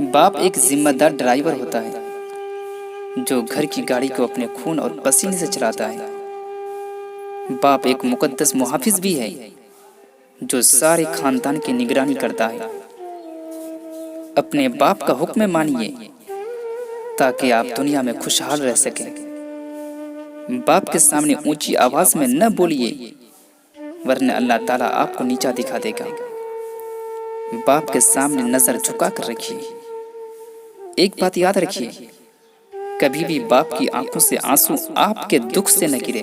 باپ ایک ذمہ دار ڈرائیور ہوتا ہے جو گھر کی گاڑی کو اپنے خون اور پسینے سے چلاتا ہے۔ باپ ایک مقدس محافظ بھی ہے جو سارے خاندان کی نگرانی کرتا ہے۔ اپنے باپ کا حکم مانیے تاکہ آپ دنیا میں خوشحال رہ سکیں۔ باپ کے سامنے اونچی آواز میں نہ بولیے ورنہ اللہ تعالیٰ آپ کو نیچا دکھا دے گا۔ باپ کے سامنے نظر جھکا کر رکھیے۔ ایک بات یاد رکھیے، کبھی بھی باپ کی آنکھوں سے آنسو آپ کے دکھ سے نہ گرے،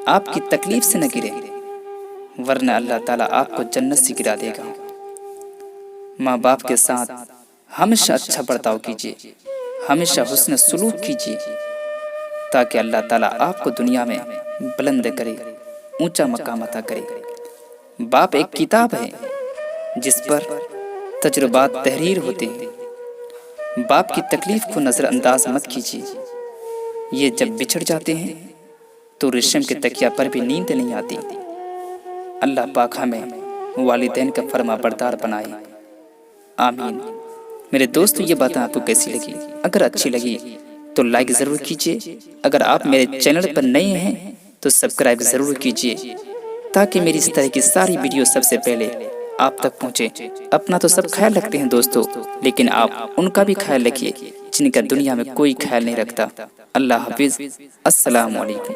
آپ کی تکلیف سے نہ گرے، ورنہ اللہ تعالیٰ آپ کو جنت سے گرا دے گا۔ ماں باپ کے ساتھ ہمیشہ اچھا برتاؤ کیجیے، ہمیشہ حسن سلوک کیجیے تاکہ اللہ تعالیٰ آپ کو دنیا میں بلند کرے، اونچا مقام عطا کرے۔ باپ ایک کتاب ہے جس پر تجربات تحریر ہوتے ہیں۔ باپ کی تکلیف کو نظر انداز مت کیجیے، یہ جب بچھڑ جاتے ہیں تو ریشم کے تکیا پر بھی نیند نہیں آتی۔ اللہ پاک ہمیں والدین کا فرما بردار بنائے، آمین۔ میرے دوستو، یہ باتیں آپ کو کیسی لگی؟ اگر اچھی لگی تو لائک ضرور کیجیے۔ اگر آپ میرے چینل پر نئے ہیں تو سبسکرائب ضرور کیجیے تاکہ میری اس طرح کی ساری ویڈیو سب سے پہلے آپ تک پہنچے۔ اپنا تو سب خیال رکھتے ہیں دوستو، لیکن آپ ان کا بھی خیال رکھیے جن کا دنیا میں کوئی خیال نہیں رکھتا۔ اللہ حافظ، السلام علیکم۔